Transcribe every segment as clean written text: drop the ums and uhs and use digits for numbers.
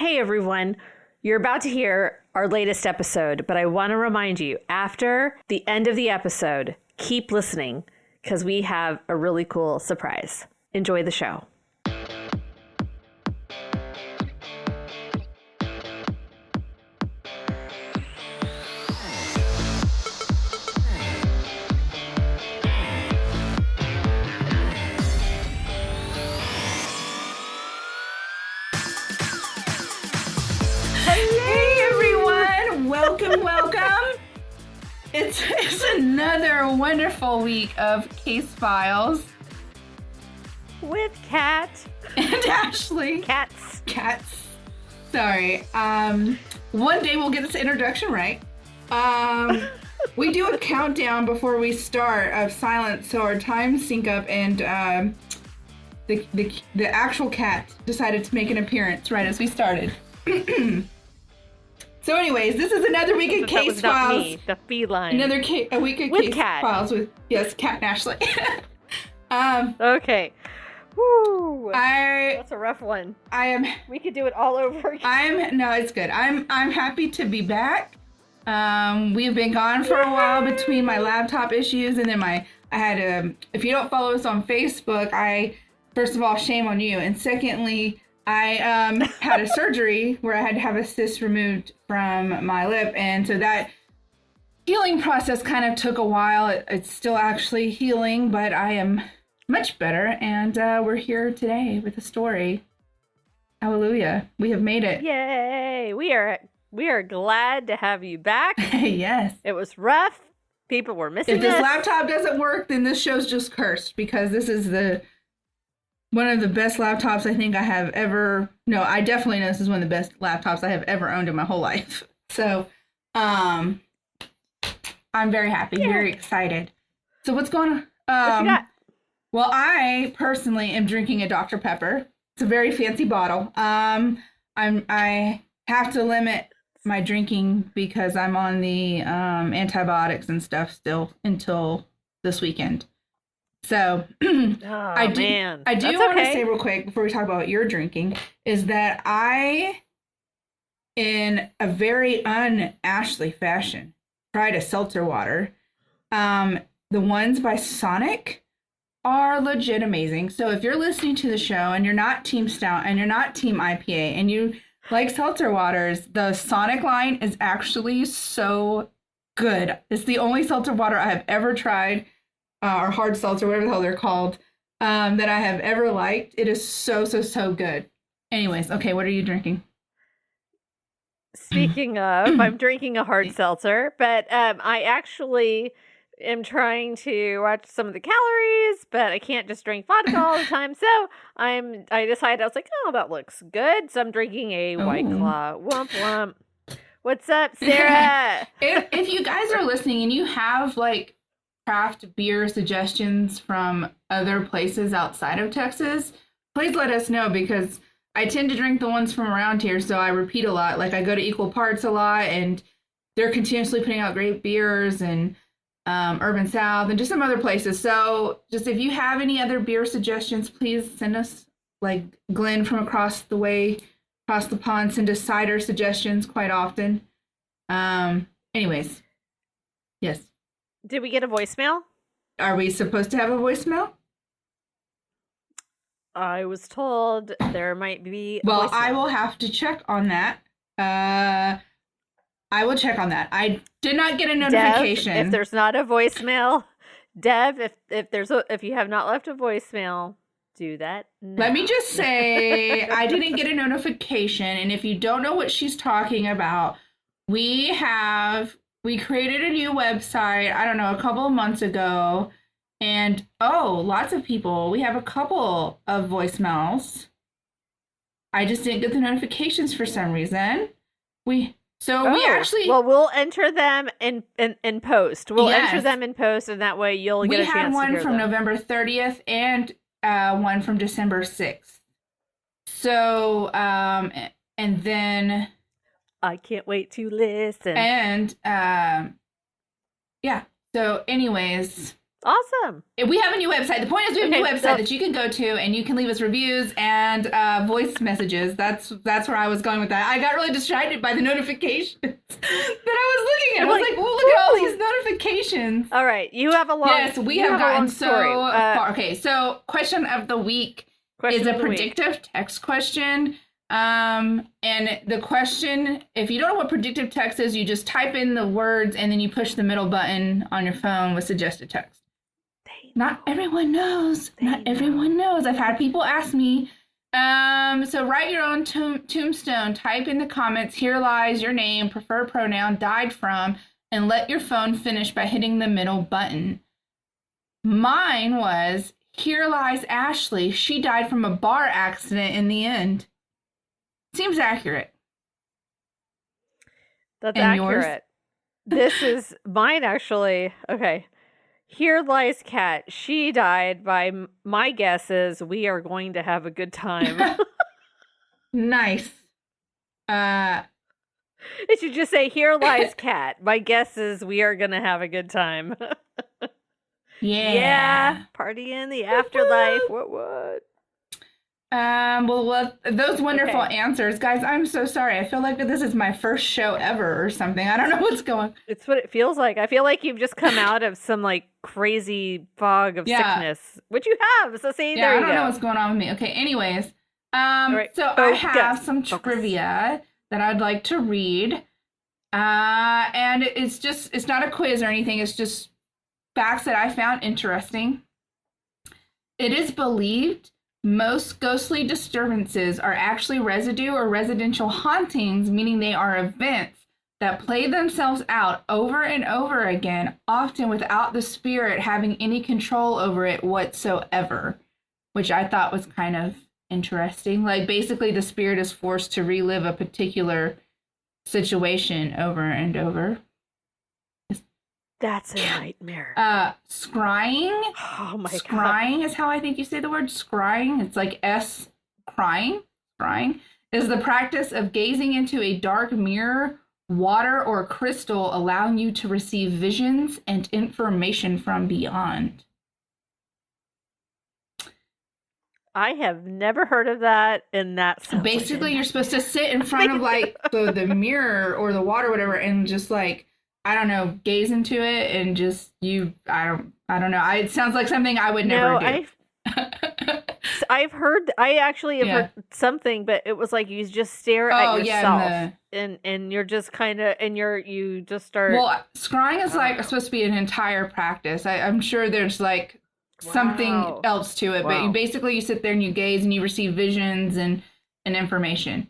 Hey everyone, you're about to hear our latest episode, but I want to remind you, after the end of the episode, keep listening because we have a really cool surprise. Enjoy the show. Welcome. It's another wonderful week of Case Files. With Kat. And Ashley. Cats. Sorry. One day we'll get this introduction right. We do a countdown before we start of silence so our times sync up, and the actual cat decided to make an appearance right as we started. So anyways, this is another week of Case Files. Me, the feline. Another a week of with Case Kat. Files with, yes, Kat and Ashley. Okay. Woo. That's a rough one. We could do it all over again. No, it's good. I'm happy to be back. We've been gone for a while between my laptop issues and then I had if you don't follow us on Facebook, first of all, shame on you. And secondly, I had a surgery where I had to have a cyst removed from my lip, and so that healing process kind of took a while. It's still actually healing, but I am much better, and we're here today with a story. Hallelujah. We have made it. Yay. We are glad to have you back. Yes. It was rough. People were missing If this laptop doesn't work, then this show's just cursed, because this is one of the best laptops I think I have ever... No, I definitely know this is one of the best laptops I have ever owned in my whole life. So, I'm very happy, very excited. So what's going on? What you got? Well, I personally am drinking a Dr. Pepper. It's a very fancy bottle. I have to limit my drinking because I'm on the antibiotics and stuff still until this weekend. So I do want to say real quick before we talk about what you're drinking is that I, in a very un-Ashley fashion, tried a seltzer water. The ones by Sonic are legit amazing. So if you're listening to the show and you're not Team Stout and you're not Team IPA and you like seltzer waters, the Sonic line is actually so good. It's the only seltzer water I have ever tried. Or hard seltzer, whatever the hell they're called, that I have ever liked. It is so good. Anyways, okay, what are you drinking? Speaking of, I'm drinking a hard seltzer, but I actually am trying to watch some of the calories, but I can't just drink vodka all the time. So I decided, I was like, oh, that looks good. So I'm drinking a White Claw. Womp womp. What's up, Sarah? if you guys are listening and you have like craft beer suggestions from other places outside of Texas, please let us know, because I tend to drink the ones from around here, so I repeat a lot. Like I go to Equal Parts a lot, and they're continuously putting out great beers, and Urban South and just some other places. So just if you have any other beer suggestions, please send us, like Glenn from across the way, across the pond, send us cider suggestions quite often. Anyways, yes. Did we get a voicemail? Are we supposed to have a voicemail? I was told there might be. Well, I will have to check on that. I will check on that. I did not get a notification. Dev, if there's not a voicemail, Dev, if you have not left a voicemail, do that now. Let me just say, I didn't get a notification, and if you don't know what she's talking about, we created a new website, I don't know, a couple of months ago, and lots of people. We have a couple of voicemails. I just didn't get the notifications for some reason. We actually... Well, we'll enter them in post. We'll enter them in post, and that way you'll get a chance to hear them. We had one from November 30th and one from December 6th. So, and then... I can't wait to listen. And, yeah. So, anyways, Awesome. We have a new website. The point is we have a new website that you can go to and you can leave us reviews and voice messages. That's where I was going with that. I got really distracted by the notifications that I was looking at. I was like, well, look at all these notifications. All right. You have a long Yes, we have gotten so far. Okay, so question of the week is a predictive text question. And the question, if you don't know what predictive text is, you just type in the words and then you push the middle button on your phone with suggested text. Not everyone knows. Not everyone knows. I've had people ask me. So write your own tombstone. Type in the comments, here lies your name, preferred pronoun, died from, and let your phone finish by hitting the middle button. Mine was, here lies Ashley. She died from a bar accident in the end. Seems accurate. That's accurate. This is mine, actually. Okay. Here lies Kat. She died. By my guess is we are going to have a good time. Nice. It should just say, here lies Kat. My guess is we are going to have a good time. Yeah. Party in the afterlife. What? Well, those wonderful answers, guys. I'm so sorry. I feel like this is my first show ever or something. I don't know what's going. It's what it feels like. I feel like you've just come out of some like crazy fog of sickness, which you have. So see, there you go. I don't know what's going on with me. Okay. Anyways, so I have some trivia that I'd like to read, and it's not a quiz or anything. It's just facts that I found interesting. It is believed most ghostly disturbances are actually residue or residential hauntings, meaning they are events that play themselves out over and over again, often without the spirit having any control over it whatsoever, which I thought was kind of interesting. Like, basically, the spirit is forced to relive a particular situation over and over. That's a nightmare. Scrying. Oh my god. Scrying is how I think you say the word scrying. It's like crying. Scrying is the practice of gazing into a dark mirror, water, or crystal, allowing you to receive visions and information from beyond. I have never heard of that, and that's basically you're supposed to sit in front of like the mirror or the water, or whatever, and just like, I don't know, gaze into it and just I don't know. It sounds like something I would never do. I've heard, I actually have heard something, but it was like you just stare at yourself and you're just kind of, and you just start. Well, scrying is like supposed to be an entire practice. I'm sure there's like something else to it, but you sit there and you gaze and you receive visions and information.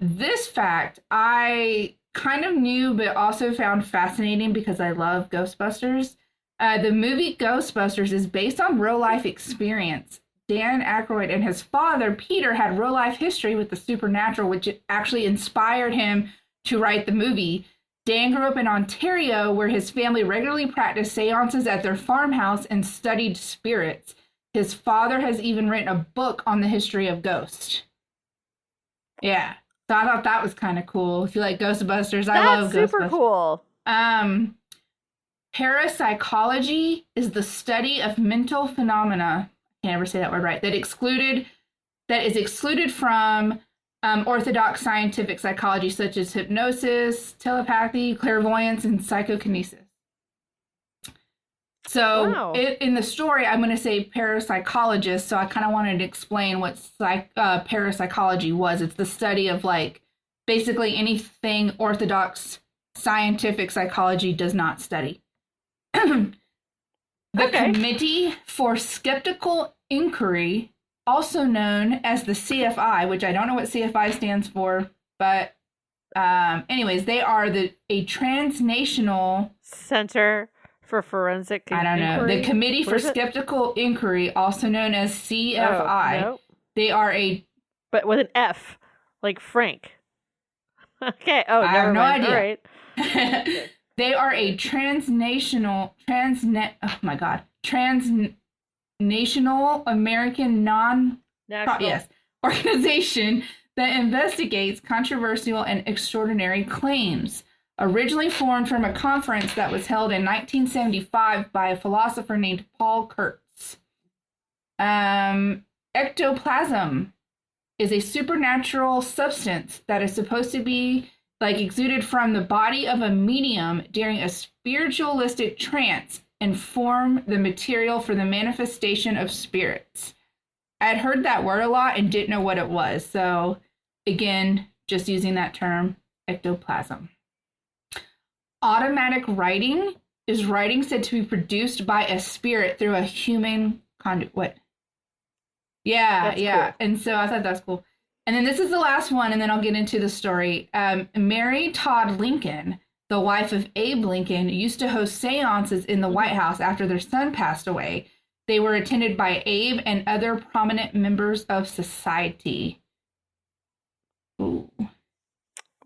This fact, I kind of knew, but also found fascinating because I love Ghostbusters. The movie Ghostbusters is based on real life experience. Dan Aykroyd and his father, Peter, had real life history with the supernatural, which actually inspired him to write the movie. Dan grew up in Ontario, where his family regularly practiced seances at their farmhouse and studied spirits. His father has even written a book on the history of ghosts. Yeah. So I thought that was kind of cool. If you like Ghostbusters, I love Ghostbusters. That's super cool. Parapsychology is the study of mental phenomena. I can't ever say that word right. That is excluded from orthodox scientific psychology, such as hypnosis, telepathy, clairvoyance, and psychokinesis. So in the story, I'm going to say parapsychologist, so I kind of wanted to explain what parapsychology was. It's the study of, like, basically anything orthodox scientific psychology does not study. The Committee for Skeptical Inquiry, also known as the CFI, which I don't know what CFI stands for, but anyways, they are a transnational Center for Forensic Inquiry. I don't know. The Committee for Skeptical Inquiry, also known as CFI. Oh, no. They are but with an F, like Frank. Okay. Oh, I have no idea. All right. They are a transnational American organization that investigates controversial and extraordinary claims. originally formed from a conference that was held in 1975 by a philosopher named Paul Kurtz. Ectoplasm is a supernatural substance that is supposed to be like exuded from the body of a medium during a spiritualistic trance and form the material for the manifestation of spirits. I'd heard that word a lot and didn't know what it was. So again, just using that term, ectoplasm. Automatic writing is writing said to be produced by a spirit through a human conduit. Yeah, That's yeah. cool. And so I thought that's cool. And then this is the last one, and then I'll get into the story. Mary Todd Lincoln, the wife of Abe Lincoln, used to host seances in the White House after their son passed away. They were attended by Abe and other prominent members of society. Ooh.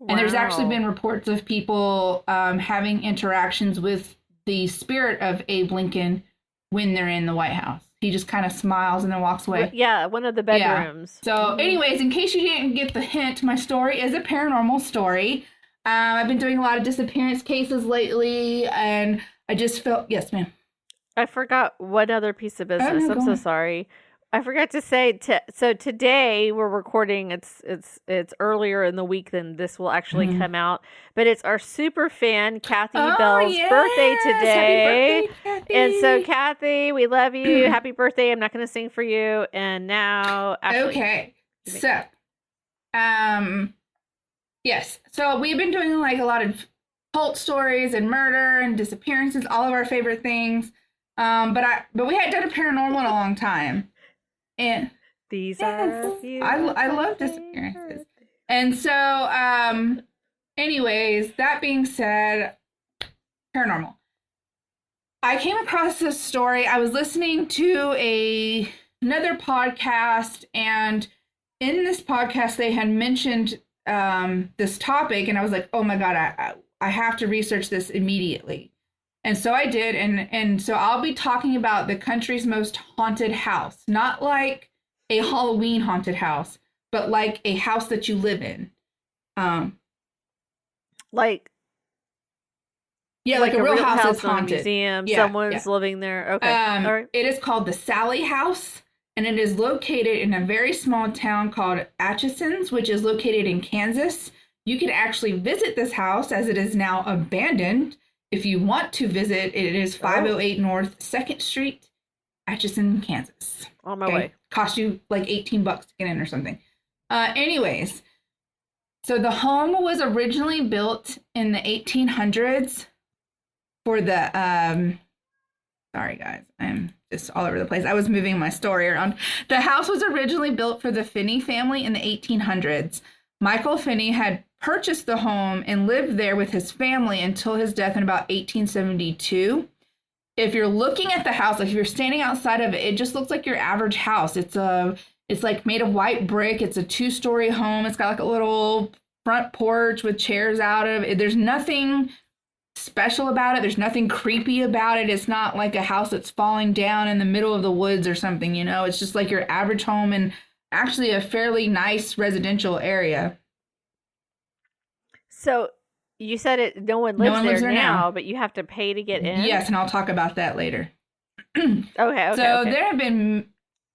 And there's actually been reports of people having interactions with the spirit of Abe Lincoln when they're in the White House. He just kind of smiles and then walks away. Yeah, one of the bedrooms. Yeah. So anyways, in case you didn't get the hint, my story is a paranormal story. I've been doing a lot of disappearance cases lately, and I just felt... Yes, ma'am. I forgot one other piece of business. no, I'm go so on. sorry. I forgot to say, so today we're recording, it's earlier in the week than this will actually come out, but it's our super fan, Kathy Bell's birthday today. Happy birthday, Kathy. And so, Kathy, we love you. Happy birthday. I'm not going to sing for you. And now, Ashley. Okay, so, yes, so we've been doing like a lot of cult stories and murder and disappearances, all of our favorite things. But we hadn't done a paranormal in a long time. And These yes, are I love disappearances. And so, anyways, that being said, paranormal. I came across this story. I was listening to another podcast, and in this podcast, they had mentioned this topic, and I was like, oh my God, I have to research this immediately. And so I did, and so I'll be talking about the country's most haunted house, not like a Halloween haunted house, but like a house that you live in. like a real house that's or a haunted. museum. Yeah, Someone's living there. Okay, all right. It is called the Sallie House, and it is located in a very small town called Atchison, which is located in Kansas. You can actually visit this house as it is now abandoned. If you want to visit, it is 508 North 2nd Street, Atchison, Kansas. On my way. Cost you like $18 to get in or something. Anyways, so the home was originally built in the 1800s for the... sorry, guys. I'm just all over the place. I was moving my story around. The house was originally built for the Finney family in the 1800s. Michael Finney had purchased the home and lived there with his family until his death in about 1872. If you're looking at the house, like if you're standing outside of it, it just looks like your average house. It's like made of white brick. It's a 2-story home. It's got like a little front porch with chairs out of it. There's nothing special about it. There's nothing creepy about it. It's not like a house that's falling down in the middle of the woods or something, you know? It's just like your average home in actually a fairly nice residential area. So you said no one lives there now, but you have to pay to get in? Yes, and I'll talk about that later. Okay. So there have been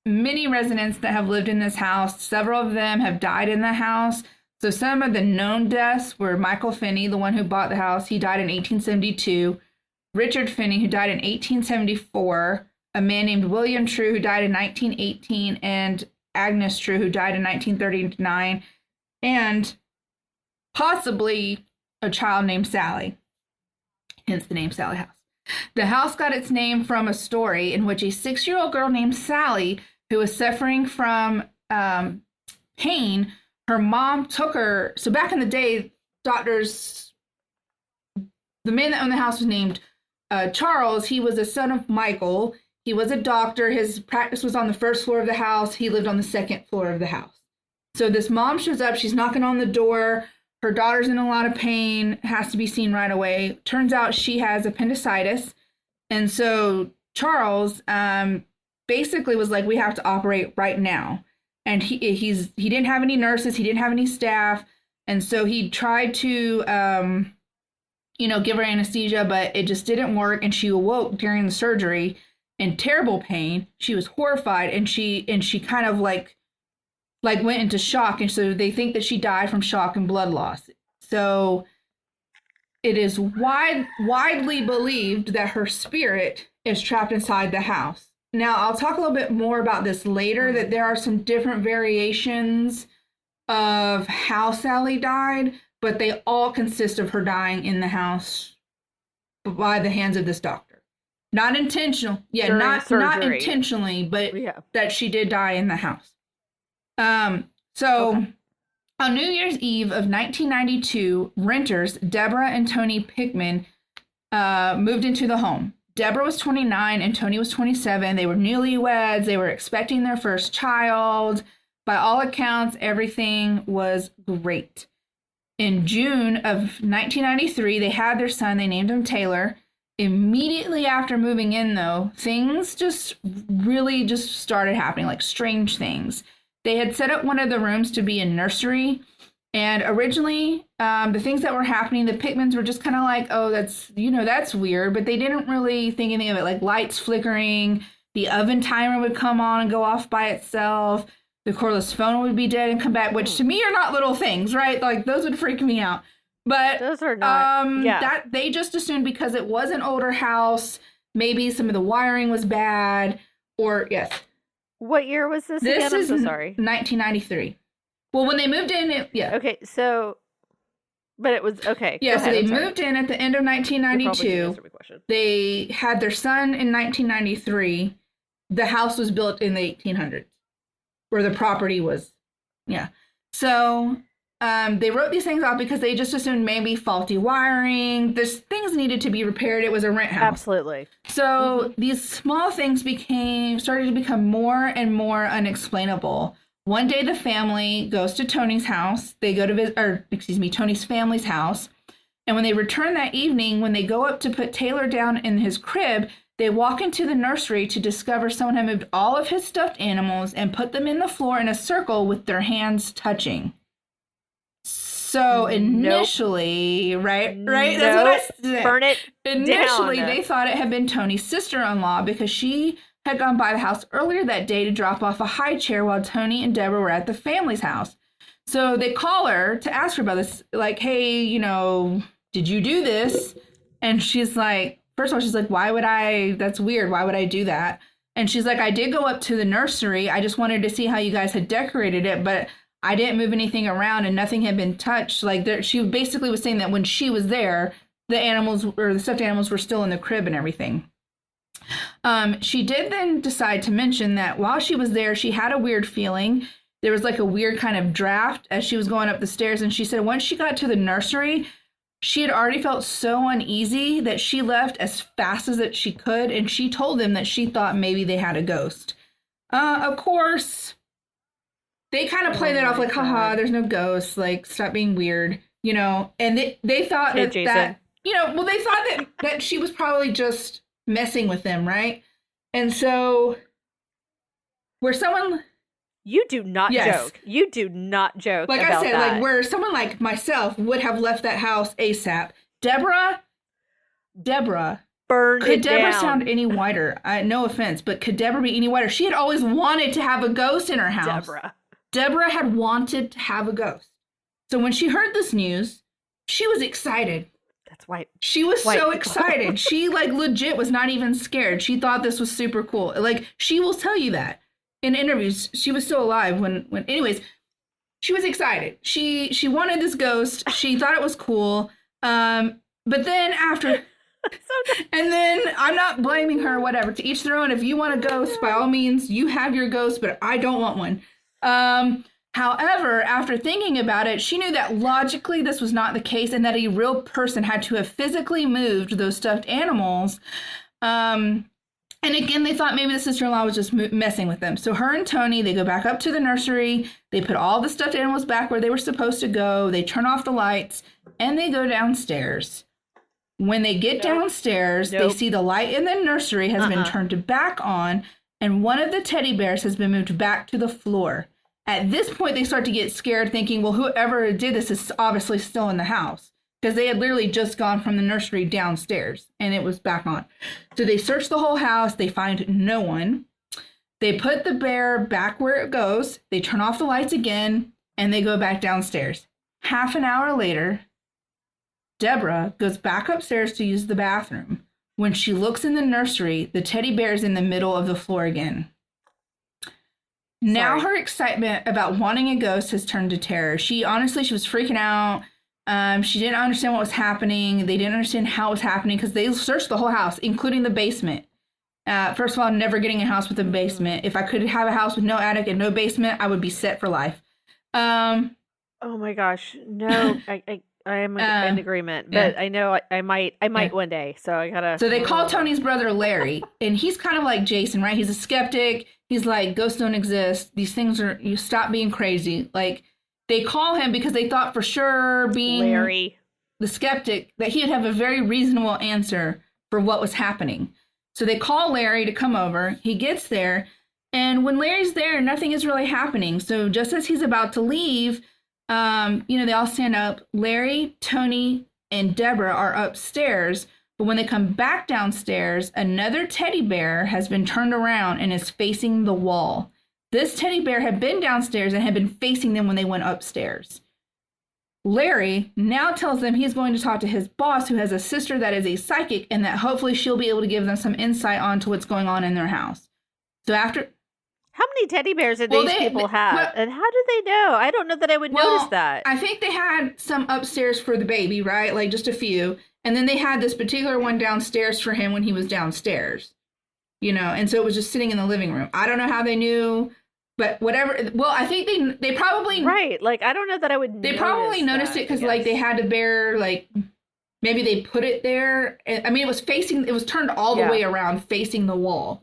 many residents that have lived in this house. Several of them have died in the house. So some of the known deaths were Michael Finney, the one who bought the house. He died in 1872. Richard Finney, who died in 1874. A man named William True, who died in 1918. And Agnes True, who died in 1939. And possibly a child named Sally, hence the name Sallie House. The house got its name from a story in which a 6-year-old girl named Sally, who was suffering from pain, her mom took her. So back in the day, the man that owned the house was named Charles. He was a son of Michael. He was a doctor. His practice was on the 1st floor of the house. He lived on the 2nd floor of the house. So this mom shows up. She's knocking on the door. Her daughter's in a lot of pain, has to be seen right away. Turns out she has appendicitis. And so Charles basically was like, we have to operate right now. And he didn't have any nurses. He didn't have any staff. And so he tried to give her anesthesia, but it just didn't work. And she awoke during the surgery in terrible pain. She was horrified, and she kind of like went into shock. And so they think that she died from shock and blood loss. So it is widely believed that her spirit is trapped inside the house. Now, I'll talk a little bit more about this later, that there are some different variations of how Sallie died, but they all consist of her dying in the house by the hands of this doctor. Not intentional. Yeah, not intentionally, but that she did die in the house. So on New Year's Eve of 1992, renters Deborah and Tony Pickman moved into the home. Deborah was 29 and Tony was 27. They were newlyweds. They were expecting their first child. By all accounts, everything was great. In June of 1993, they had their son. They named him Taylor. Immediately after moving in, though, things just really started happening, like strange things. They had set up one of the rooms to be a nursery. And originally, the things that were happening, the Pickmans were just kind of like, oh, that's weird. But they didn't really think anything of it, like lights flickering. The oven timer would come on and go off by itself. The cordless phone would be dead and come back, which to me are not little things, right? Like, those would freak me out. But those are not, that they just assumed because it was an older house, maybe some of the wiring was bad, or yes. What year was this again? I'm so sorry. 1993. Well, when they moved in, Okay, so, but it was, okay. Yeah, so they moved in at the end of 1992. They had their son in 1993. The house was built in the 1800s, where the property was, So they wrote these things off because they just assumed maybe faulty wiring. Things needed to be repaired. It was a rent house. Absolutely. So these small things started to become more and more unexplainable. One day the family goes to Tony's house. They go to visit, Tony's family's house. And when they return that evening, when they go up to put Taylor down in his crib, they walk into the nursery to discover someone had moved all of his stuffed animals and put them in the floor in a circle with their hands touching. So initially, right? That's what I said. Burn it Initially, down. They thought it had been Tony's sister-in-law because she had gone by the house earlier that day to drop off a high chair while Tony and Deborah were at the family's house. So they call her to ask her about this, like, hey, did you do this? And she's like, first of all, she's like, that's weird. Why would I do that? And she's like, I did go up to the nursery. I just wanted to see how you guys had decorated it, but I didn't move anything around and nothing had been touched. Like, she basically was saying that when she was there, the animals or the stuffed animals were still in the crib and everything. She did then decide to mention that while she was there, she had a weird feeling. There was like a weird kind of draft as she was going up the stairs. And she said once she got to the nursery, she had already felt so uneasy that she left as fast as that she could. And she told them that she thought maybe they had a ghost. Of course, they kind of played that off like, haha, there's no ghosts. Like, stop being weird, And they thought that, they thought that she was probably just messing with them, right? And so where someone you do not joke. You do not joke. Like about I said, that. like where someone like myself would have left that house ASAP. Deborah burned could it Deborah down. sound any whiter? No offense, but could Deborah be any whiter? She had always wanted to have a ghost in her house. Deborah had wanted to have a ghost. So when she heard this news, she was excited. That's white. She was so excited. She like legit was not even scared. She thought this was super cool. Like, she will tell you that in interviews. She was still alive when anyways, she was excited. She wanted this ghost. She thought it was cool. But then after and then I'm not blaming her, whatever. To each their own. If you want a ghost, by all means, you have your ghost, but I don't want one. However, after thinking about it, she knew that logically this was not the case and that a real person had to have physically moved those stuffed animals. And again, they thought maybe the sister-in-law was just messing with them. So her and Tony, they go back up to the nursery. They put all the stuffed animals back where they were supposed to go. They turn off the lights and they go downstairs. When they get downstairs, they see the light in the nursery has been turned back on and one of the teddy bears has been moved back to the floor. At this point, they start to get scared, thinking, well, whoever did this is obviously still in the house. because they had literally just gone from the nursery downstairs and it was back on. So they search the whole house. They find no one. They put the bear back where it goes. They turn off the lights again and they go back downstairs. Half an hour later, Deborah goes back upstairs to use the bathroom. When she looks in the nursery, the teddy bear is in the middle of the floor again. Now her excitement about wanting a ghost has turned to terror. She was freaking out. She didn't understand what was happening. They didn't understand how it was happening because they searched the whole house, including the basement. First of all, never getting a house with a basement. If I could have a house with no attic and no basement, I would be set for life. Oh my gosh, no, I am in agreement, but I know I might one day. So I gotta. So they call Tony's brother Larry, and he's kind of like Jason, right? He's a skeptic. He's like, ghosts don't exist. These things you stop being crazy. Like, they call him because they thought for sure, being Larry, the skeptic, that he would have a very reasonable answer for what was happening. So they call Larry to come over. He gets there, and when Larry's there, nothing is really happening. So just as he's about to leave, they all stand up. Larry, Tony, and Deborah are upstairs. But when they come back downstairs, another teddy bear has been turned around and is facing the wall. This teddy bear had been downstairs and had been facing them when they went upstairs. Larry now tells them he's going to talk to his boss, who has a sister that is a psychic, and that hopefully she'll be able to give them some insight onto what's going on in their house. So after... How many teddy bears did these people have? And how do they know? I don't know that I would notice that. I think they had some upstairs for the baby, right? Like just a few. And then they had this particular one downstairs for him when he was downstairs. And so it was just sitting in the living room. I don't know how they knew, but whatever. Well, I think they probably... Right. Like, I don't know that I would They probably noticed it because, like, they had to bear, like... Maybe they put it there. I mean, it was turned all the way around facing the wall,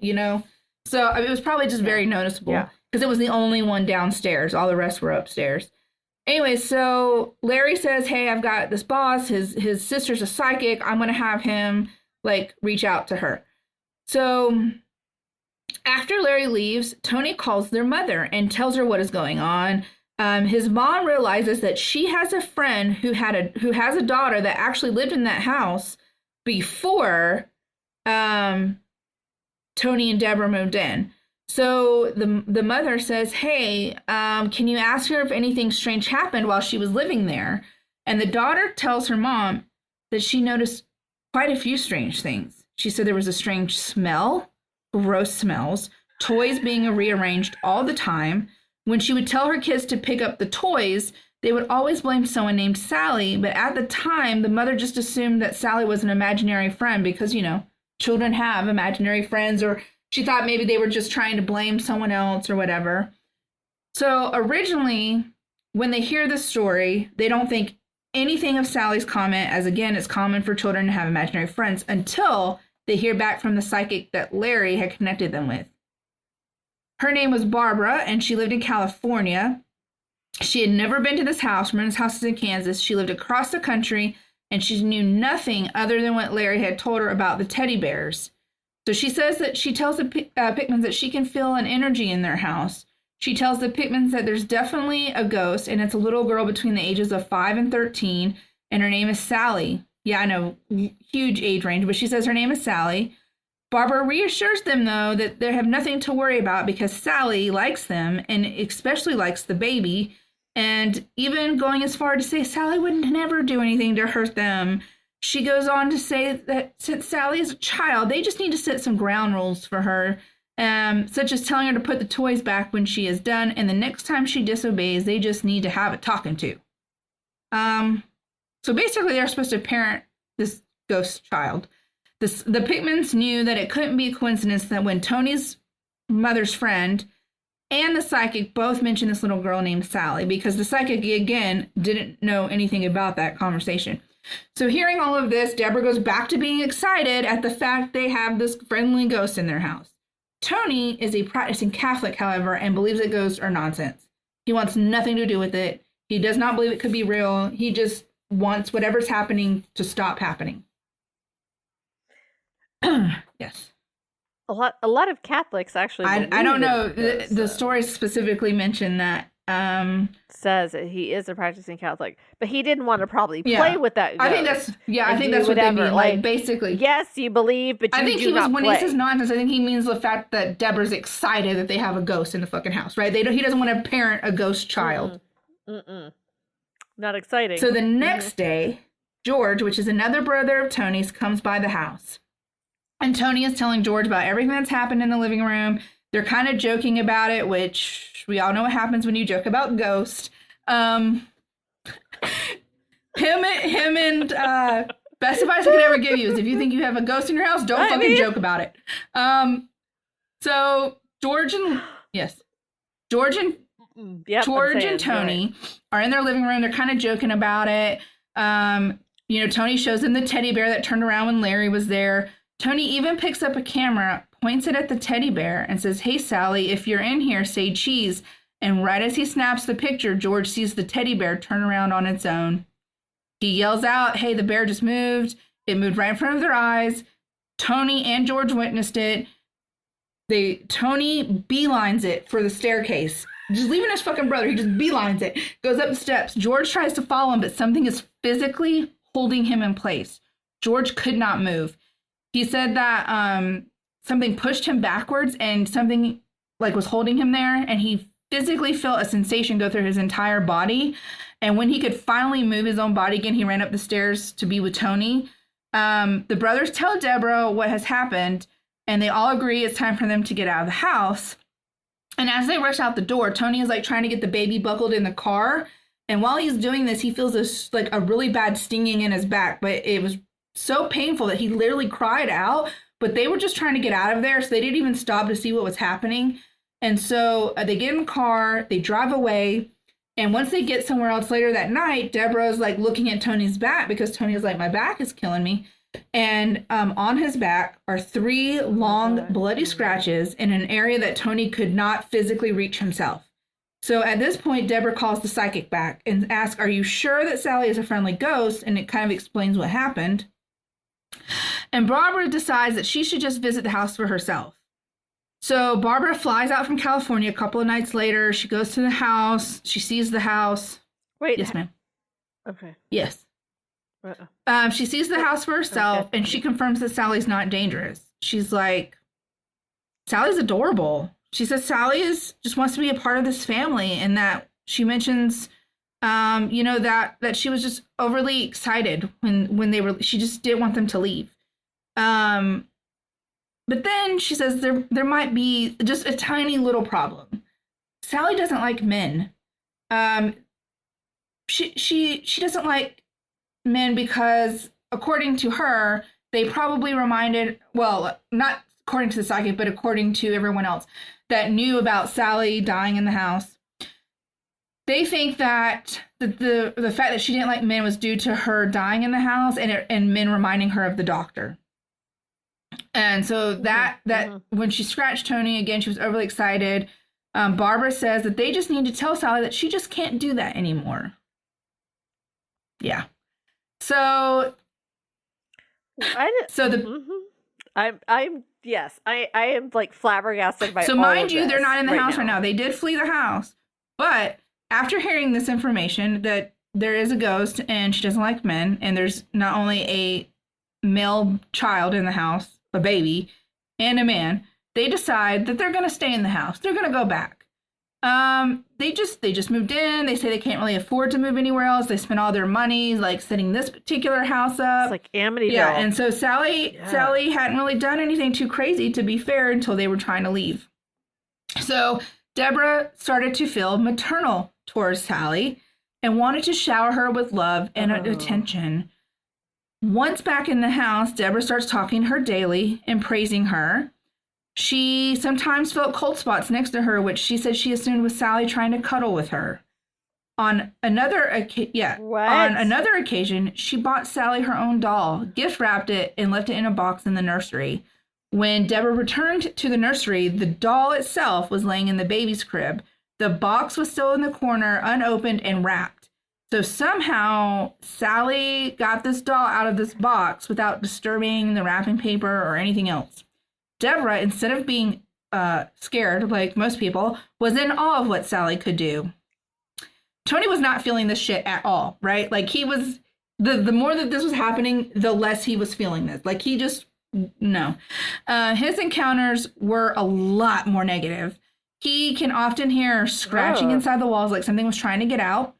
So it was probably just very noticeable because it was the only one downstairs. All the rest were upstairs. Anyway, so Larry says, hey, I've got this boss. His sister's a psychic. I'm going to have him reach out to her. So after Larry leaves, Tony calls their mother and tells her what is going on. His mom realizes that she has a friend who has a daughter that actually lived in that house before Tony and Deborah moved in. So the mother says, hey, can you ask her if anything strange happened while she was living there? And the daughter tells her mom that she noticed quite a few strange things. She said there was a strange smell, gross smells, toys being rearranged all the time. When she would tell her kids to pick up the toys, they would always blame someone named Sallie. But at the time, the mother just assumed that Sallie was an imaginary friend because, children have imaginary friends, or she thought maybe they were just trying to blame someone else or whatever. So originally, when they hear this story, they don't think anything of Sallie's comment, as again, it's common for children to have imaginary friends, until they hear back from the psychic that Larry had connected them with. Her name was Barbara, and she lived in California. She had never been to this house. Remember, this house is in Kansas. She lived across the country, and she knew nothing other than what Larry had told her about the teddy bears. So she says that she tells the Pickmans that she can feel an energy in their house. She tells the Pickmans that there's definitely a ghost, and it's a little girl between the ages of 5 and 13, and her name is Sallie. Yeah, I know, huge age range, but she says her name is Sallie. Barbara reassures them, though, that they have nothing to worry about because Sallie likes them and especially likes the baby, and even going as far to say Sallie would never do anything to hurt them. She goes on to say that since Sallie is a child, they just need to set some ground rules for her, such as telling her to put the toys back when she is done, and the next time she disobeys, they just need to have a talking to. So basically, they're supposed to parent this ghost child. The Pickmans knew that it couldn't be a coincidence that when Tony's mother's friend and the psychic both mentioned this little girl named Sallie, because the psychic, again, didn't know anything about that conversation. So hearing all of this, Deborah goes back to being excited at the fact they have this friendly ghost in their house. Tony is a practicing Catholic, however, and believes that ghosts are nonsense. He wants nothing to do with it. He does not believe it could be real. He just wants whatever's happening to stop happening. Yes. A lot of Catholics actually. I don't know. The stories specifically mention that says that he is a practicing Catholic, but he didn't want to probably play with that ghost. I think that's what they mean. Like, basically, yes, you believe, but you do not play. When he says nonsense, I think he means the fact that Deborah's excited that they have a ghost in the fucking house, right? He doesn't want to parent a ghost child. Not exciting. So the next day, George, which is another brother of Tony's, comes by the house. And Tony is telling George about everything that's happened in the living room. They're kind of joking about it, which we all know what happens when you joke about ghosts. Him and best advice I could ever give you is if you think you have a ghost in your house, don't fucking joke about it. So George and Tony are in their living room. They're kind of joking about it. Tony shows them the teddy bear that turned around when Larry was there. Tony even picks up a camera, points it at the teddy bear, and says, "Hey, Sallie, if you're in here, say cheese." And right as he snaps the picture, George sees the teddy bear turn around on its own. He yells out, "Hey, the bear just moved." It moved right in front of their eyes. Tony and George witnessed it. Tony beelines it for the staircase. Just leaving his fucking brother. He just beelines it. Goes up the steps. George tries to follow him, but something is physically holding him in place. George could not move. He said that something pushed him backwards and something was holding him there, and he physically felt a sensation go through his entire body. And when he could finally move his own body again, he ran up the stairs to be with Tony. The brothers tell Deborah what has happened, and they all agree it's time for them to get out of the house. And as they rush out the door, Tony is trying to get the baby buckled in the car. And while he's doing this, he feels a really bad stinging in his back, but it was so painful that he literally cried out. But they were just trying to get out of there, so they didn't even stop to see what was happening. And so they get in the car, they drive away, and once they get somewhere else later that night, Deborah's looking at Tony's back because Tony is my back is killing me. And on his back are 3 long bloody scratches in an area that Tony could not physically reach himself. So at this point, Deborah calls the psychic back and asks, "Are you sure that Sallie is a friendly ghost?" And it kind of explains what happened. And Barbara decides that she should just visit the house for herself. So Barbara flies out from California a couple of nights later. She goes to the house. She sees the house. Wait. Yes, ma'am. Okay. Yes. She sees the house for herself, and she confirms that Sallie's not dangerous. She's like, Sallie's adorable. She says Sallie just wants to be a part of this family, and that she mentions, that she was just overly excited when she just didn't want them to leave. But then she says there might be just a tiny little problem. Sallie doesn't like men. She doesn't like men because, according to her, they probably not according to the psychic, but according to everyone else that knew about Sallie dying in the house. They think that the fact that she didn't like men was due to her dying in the house and men reminding her of the doctor. And so that when she scratched Tony again, she was overly excited. Barbara says that they just need to tell Sallie that she just can't do that anymore. Yeah. So I am flabbergasted by. So mind you, they're not in the house right now. They did flee the house, but after hearing this information that there is a ghost and she doesn't like men, and there's not only a male child in the house, a baby, and a man, they decide that they're going to stay in the house. They're going to go back. They just moved in. They say they can't really afford to move anywhere else. They spent all their money setting this particular house up. It's like Amityville. Yeah, and so Sallie hadn't really done anything too crazy, to be fair, until they were trying to leave. So Deborah started to feel maternal towards Sallie and wanted to shower her with love and attention. Once back in the house, Deborah starts talking to her daily and praising her. She sometimes felt cold spots next to her, which she said she assumed was Sallie trying to cuddle with her. On another occasion, she bought Sallie her own doll, gift wrapped it, and left it in a box in the nursery. When Deborah returned to the nursery, the doll itself was laying in the baby's crib. The box was still in the corner, unopened and wrapped. So somehow Sallie got this doll out of this box without disturbing the wrapping paper or anything else. Deborah, instead of being scared like most people, was in awe of what Sallie could do. Tony was not feeling this shit at all, right? Like he was, the more that this was happening, the less he was feeling this. Like he just, no. His encounters were a lot more negative. He can often hear scratching inside the walls, like something was trying to get out.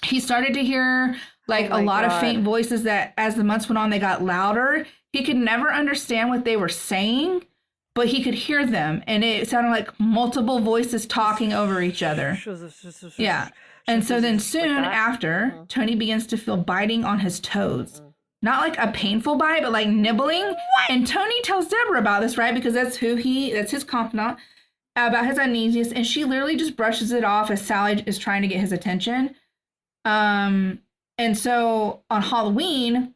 He started to hear like a lot of faint voices that as the months went on, they got louder. He could never understand what they were saying, but he could hear them. And it sounded like multiple voices talking over each other. Yeah. And so then soon after, Tony begins to feel biting on his toes. Not like a painful bite, but like nibbling. What? And Tony tells Deborah about this, right? Because that's his confidant, about his uneasiness. And she literally just brushes it off as Sallie is trying to get his attention. And so on Halloween,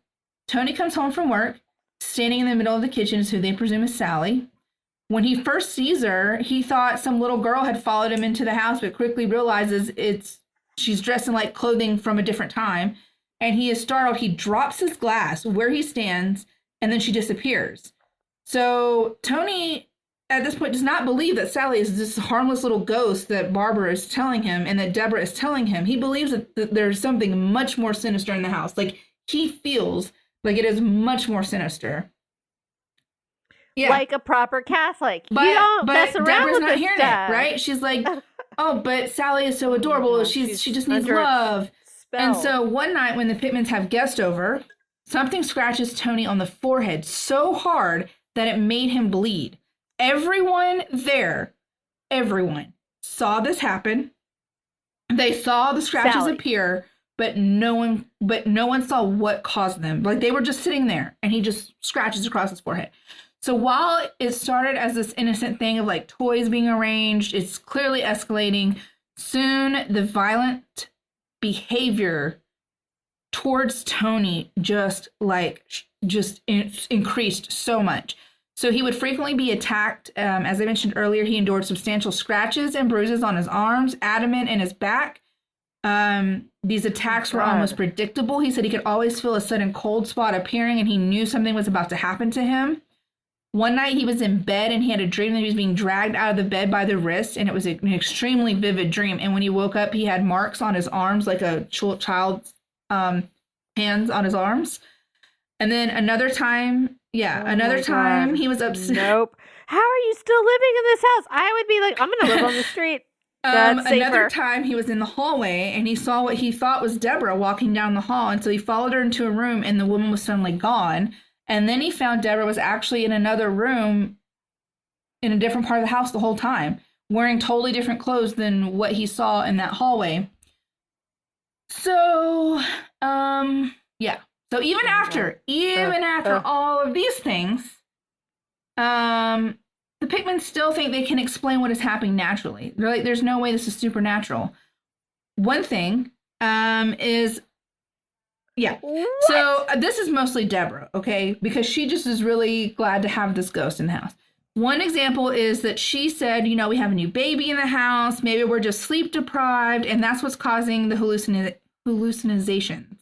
Tony comes home from work. Standing in the middle of the kitchen is who they presume is Sallie. When he first sees her, he thought some little girl had followed him into the house, but quickly realizes she's dressed in like clothing from a different time. And he is startled. He drops his glass where he stands, and then she disappears. So Tony, at this point, does not believe that Sallie is this harmless little ghost that Barbara is telling him and that Deborah is telling him. He believes that there's something much more sinister in the house. Like, he feels like it is much more sinister. Yeah. Like a proper Catholic. You don't mess around Deborah's with not this hearing stuff. it, right? She's like, oh, but Sallie is so adorable. She just needs love. And so one night when the Pickmans have guests over, something scratches Tony on the forehead so hard that it made him bleed. Everyone saw this happen. They saw the scratches appear, but no one saw what caused them. Like, they were just sitting there, and he just scratches across his forehead. So while it started as this innocent thing of like toys being arranged, it's clearly escalating. Soon the violent behavior towards Tony just increased so much. So he would frequently be attacked. As I mentioned earlier, he endured substantial scratches and bruises on his arms, abdomen, and his back. These attacks were almost predictable. He said he could always feel a sudden cold spot appearing, and he knew something was about to happen to him. One night he was in bed and he had a dream that he was being dragged out of the bed by the wrist, and it was an extremely vivid dream. And when he woke up, he had marks on his arms, like a child's hands on his arms. And then another time, he was upset. Nope. How are you still living in this house? I would be like, I'm going to live on the street. Another time he was in the hallway and he saw what he thought was Deborah walking down the hall. And so he followed her into a room and the woman was suddenly gone. And then he found Deborah was actually in another room in a different part of the house the whole time, wearing totally different clothes than what he saw in that hallway. So, yeah. So even after all of these things, the Pickmans still think they can explain what is happening naturally. They're like, there's no way this is supernatural. One thing is... Yeah. What? So this is mostly Deborah, okay? Because she just is really glad to have this ghost in the house. One example is that she said, we have a new baby in the house. Maybe we're just sleep deprived, and that's what's causing the hallucinations.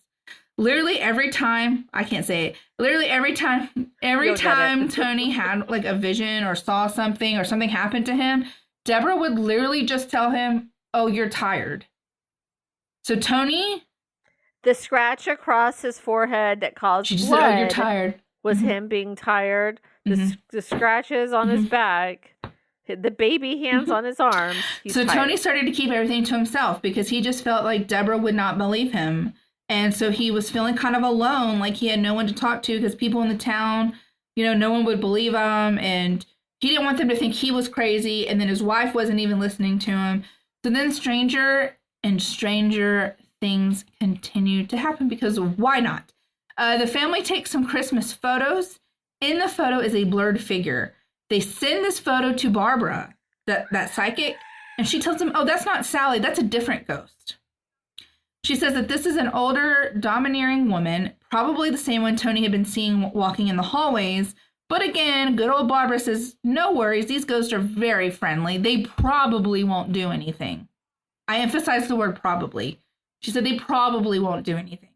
Literally every time, I can't say it. Literally every time Tony had like a vision or saw something or something happened to him, Deborah would literally just tell him, "Oh, you're tired." So Tony... The scratch across his forehead that caused blood said, "Oh, you're tired." Was him being tired. The scratches on his back, the baby hands on his arms. So tired. Tony started to keep everything to himself because he just felt like Deborah would not believe him. And so he was feeling kind of alone, like he had no one to talk to because people in the town, no one would believe him. And he didn't want them to think he was crazy. And then his wife wasn't even listening to him. So then stranger and stranger things continue to happen because why not? The family takes some Christmas photos. In the photo is a blurred figure. They send this photo to Barbara, that psychic, and she tells them, "Oh, that's not Sallie. That's a different ghost." She says that this is an older, domineering woman, probably the same one Tony had been seeing walking in the hallways. But again, good old Barbara says, "No worries. These ghosts are very friendly. They probably won't do anything." I emphasize the word probably. She said they probably won't do anything.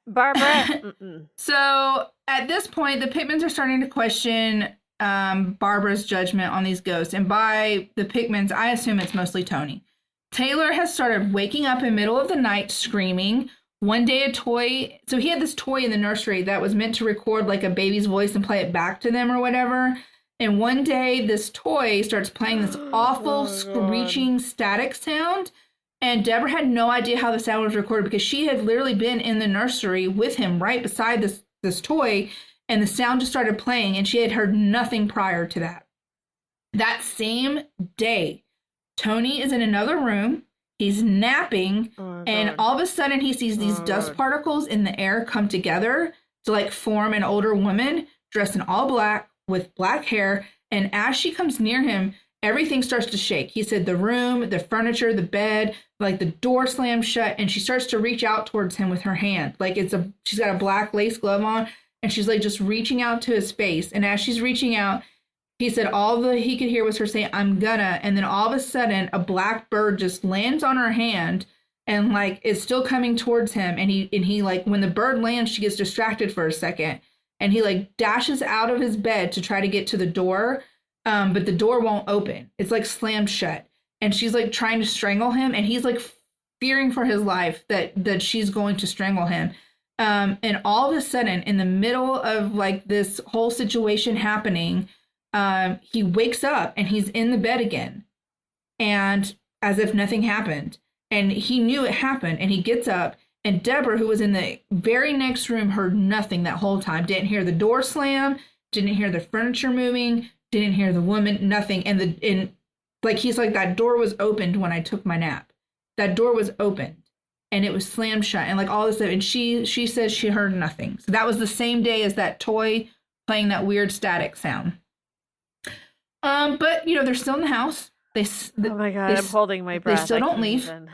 Barbara. So at this point, the Pickmans are starting to question Barbara's judgment on these ghosts. And by the Pickmans, I assume it's mostly Tony. Taylor has started waking up in the middle of the night screaming. One day a toy, so he had this toy in the nursery that was meant to record like a baby's voice and play it back to them or whatever. And one day this toy starts playing this awful screeching static sound. And Deborah had no idea how the sound was recorded because she had literally been in the nursery with him right beside this toy. And the sound just started playing and she had heard nothing prior to that. That same day, Tony is in another room. He's napping, and all of a sudden he sees these dust particles in the air come together to like form an older woman dressed in all black with black hair. And as she comes near him, everything starts to shake. He said the room, the furniture, the bed, like the door slams shut, and she starts to reach out towards him with her hand. Like she's got a black lace glove on, and she's like just reaching out to his face. And as she's reaching out, he said he could hear was her saying, "I'm gonna," and then all of a sudden a black bird just lands on her hand and like is still coming towards him. And he like, when the bird lands, she gets distracted for a second and he like dashes out of his bed to try to get to the door. But the door won't open. It's like slammed shut. And she's like trying to strangle him. And he's like fearing for his life that she's going to strangle him. And all of a sudden in the middle of like this whole situation happening, he wakes up and he's in the bed again, and as if nothing happened, and he knew it happened, and he gets up, and Deborah, who was in the very next room, heard nothing that whole time, didn't hear the door slam, didn't hear the furniture moving, didn't hear the woman, nothing. And like he's like, that door was opened when I took my nap. That door was opened and it was slammed shut, and like all this stuff, and she says she heard nothing. So that was the same day as that toy playing that weird static sound. But they're still in the house. Oh my God, I'm holding my breath. They still don't leave. Even.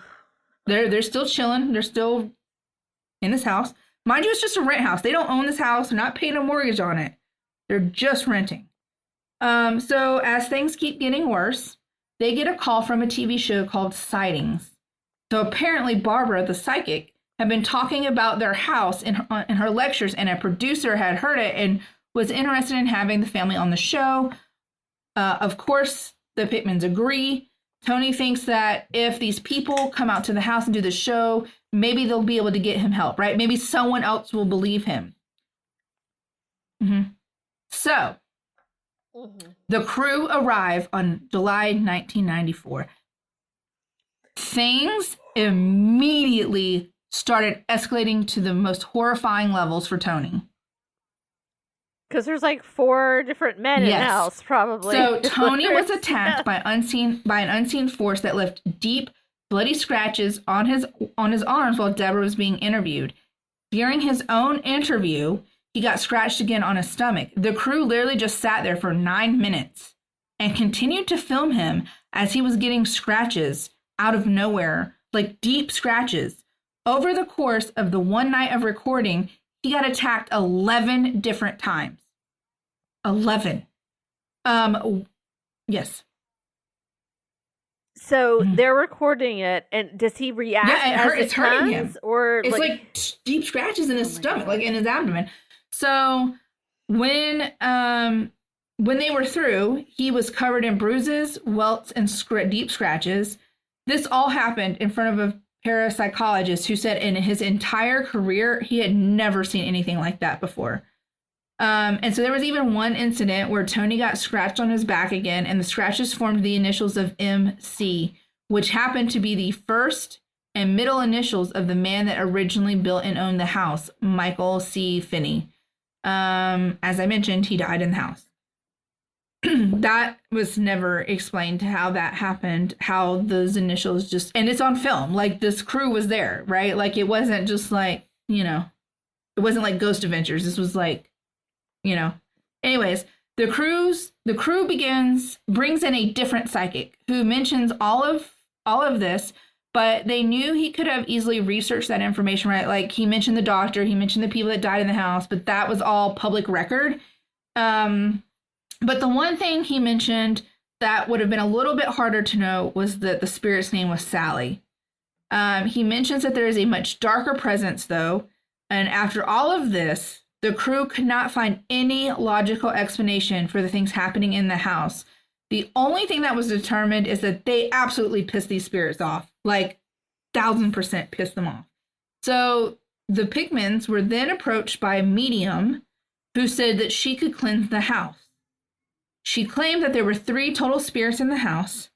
They're still chilling. They're still in this house. Mind you, it's just a rent house. They don't own this house. They're not paying a mortgage on it. They're just renting. So as things keep getting worse, they get a call from a TV show called Sightings. So apparently Barbara, the psychic, had been talking about their house in her lectures, and a producer had heard it and was interested in having the family on the show. Of course, the Pickmans agree. Tony thinks that if these people come out to the house and do the show, maybe they'll be able to get him help, right? Maybe someone else will believe him. So, the crew arrive on July 1994. Things immediately started escalating to the most horrifying levels for Tony. Because there's like 4 different men in the house, probably. So Tony was attacked by an unseen force that left deep, bloody scratches on his arms while Deborah was being interviewed. During his own interview, he got scratched again on his stomach. The crew literally just sat there for 9 minutes and continued to film him as he was getting scratches out of nowhere, like deep scratches. Over the course of the one night of recording, he got attacked 11 different times. 11. Yes. So they're recording it, and does he react? Yeah, it's hurting him. Or it's like deep scratches in his stomach, like in his abdomen. So when they were through, he was covered in bruises, welts, and deep scratches. This all happened in front of a parapsychologist who said in his entire career he had never seen anything like that before. And so there was even one incident where Tony got scratched on his back again, and the scratches formed the initials of MC, which happened to be the first and middle initials of the man that originally built and owned the house, Michael C. Finney. As I mentioned, he died in the house. That was never explained how that happened, how those initials just, and it's on film, like this crew was there, right? Like it wasn't just like, it wasn't like Ghost Adventures. This was like, anyways, the crew brings in a different psychic who mentions all of this, but they knew he could have easily researched that information, right? Like he mentioned the doctor, he mentioned the people that died in the house, but that was all public record. But the one thing he mentioned that would have been a little bit harder to know was that the spirit's name was Sallie. He mentions that there is a much darker presence, though, and after all of this, The crew could not find any logical explanation for the things happening in the house. The only thing that was determined is that they absolutely pissed these spirits off. Like, 1,000% pissed them off. So the Pickmans were then approached by a medium who said that she could cleanse the house. She claimed that there were 3 total spirits in the house: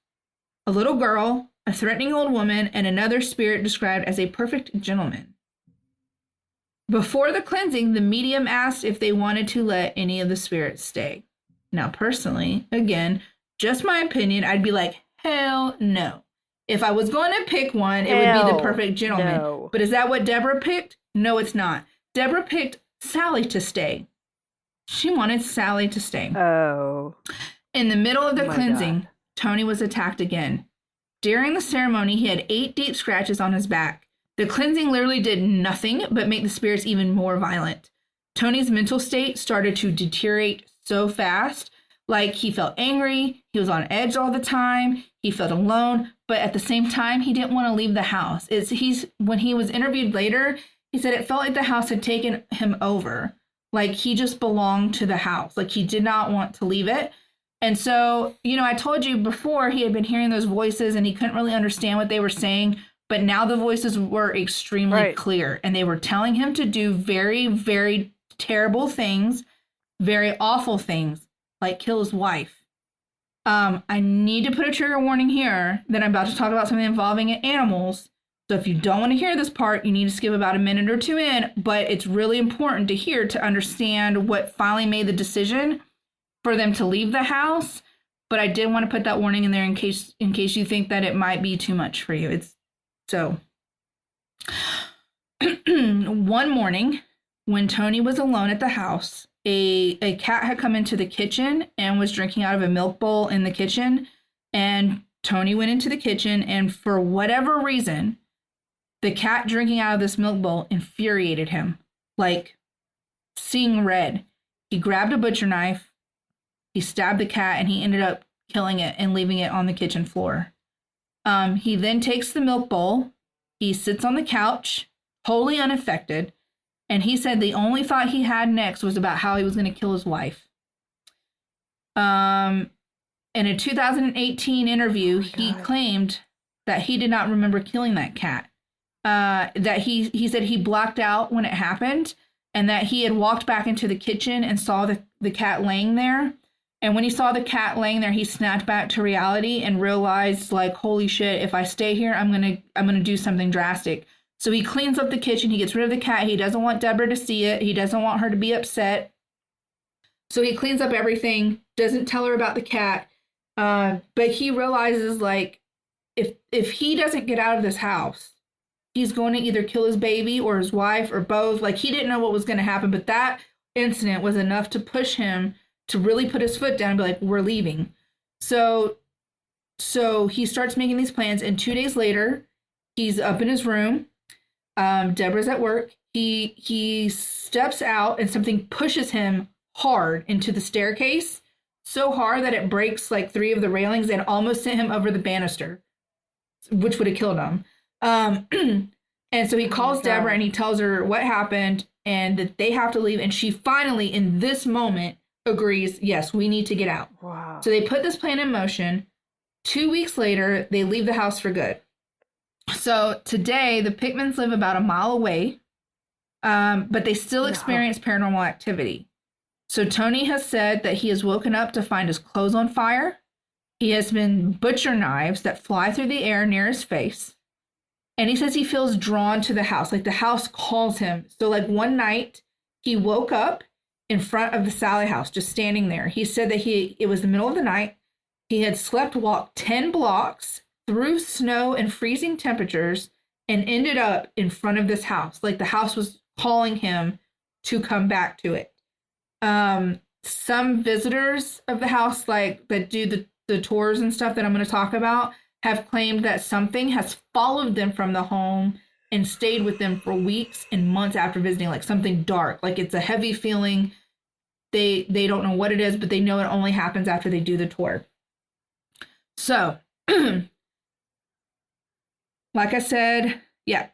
a little girl, a threatening old woman, and another spirit described as a perfect gentleman. Before the cleansing, the medium asked if they wanted to let any of the spirits stay. Now, personally, again, just my opinion, I'd be like, hell no. If I was going to pick one, it would be the perfect gentleman. No. But is that what Deborah picked? No, it's not. Deborah picked Sallie to stay. She wanted Sallie to stay. Oh. In the middle of the cleansing, God. Tony was attacked again. During the ceremony, he had 8 deep scratches on his back. The cleansing literally did nothing but make the spirits even more violent. Tony's mental state started to deteriorate so fast. Like, he felt angry, he was on edge all the time, he felt alone, but at the same time, he didn't want to leave the house. When he was interviewed later, he said it felt like the house had taken him over. Like, he just belonged to the house. Like, he did not want to leave it. And so, I told you before he had been hearing those voices and he couldn't really understand what they were saying, but now the voices were extremely clear and they were telling him to do very, very terrible things, very awful things, like kill his wife. I need to put a trigger warning here that I'm about to talk about something involving animals. So if you don't want to hear this part, you need to skip about a minute or 2 in, but it's really important to hear to understand what finally made the decision for them to leave the house. But I did want to put that warning in there in case you think that it might be too much for you. One morning when Tony was alone at the house, a cat had come into the kitchen and was drinking out of a milk bowl in the kitchen. And Tony went into the kitchen, and for whatever reason, the cat drinking out of this milk bowl infuriated him, like seeing red. He grabbed a butcher knife, he stabbed the cat, and he ended up killing it and leaving it on the kitchen floor. He then takes the milk bowl, he sits on the couch, wholly unaffected, and he said the only thought he had next was about how he was going to kill his wife. In a 2018 interview, he claimed that he did not remember killing that cat. That he said he blacked out when it happened, and that he had walked back into the kitchen and saw the cat laying there. And when he saw the cat laying there, he snapped back to reality and realized, like, holy shit, if I stay here, I'm gonna do something drastic. So he cleans up the kitchen, he gets rid of the cat, he doesn't want Deborah to see it, he doesn't want her to be upset. So he cleans up everything, doesn't tell her about the cat, but he realizes, like, if he doesn't get out of this house, he's going to either kill his baby or his wife or both. Like, he didn't know what was going to happen, but that incident was enough to push him to really put his foot down and be like, we're leaving. So he starts making these plans, and 2 days later, he's up in his room. Deborah's at work. He steps out, and something pushes him hard into the staircase, so hard that it breaks like 3 of the railings and almost sent him over the banister, which would have killed him. And so he calls Deborah and he tells her what happened and that they have to leave. And she finally, in this moment, agrees, yes, we need to get out. Wow. So they put this plan in motion. 2 weeks later, they leave the house for good. So today, the Pickmans live about a mile away, but they still experience paranormal activity. So Tony has said that he has woken up to find his clothes on fire. He has been butcher knives that fly through the air near his face. And he says he feels drawn to the house, like the house calls him. So like one night, he woke up in front of the Sallie House, just standing there. He said that it was the middle of the night. He had walked 10 blocks through snow and freezing temperatures and ended up in front of this house. Like the house was calling him to come back to it. Some visitors of the house, like that do the tours and stuff that I'm going to talk about, have claimed that something has followed them from the home and stayed with them for weeks and months after visiting, like something dark. Like it's a heavy feeling. They don't know what it is, but they know it only happens after they do the tour. So, like I said, yeah.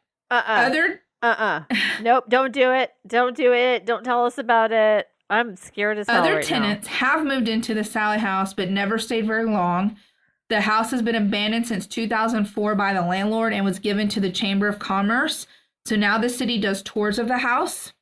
Nope, don't do it. Don't do it. Don't tell us about it. I'm scared as hell Other right tenants now. have moved into the Sallie House but never stayed very long. The house has been abandoned since 2004 by the landlord and was given to the Chamber of Commerce. So now the city does tours of the house.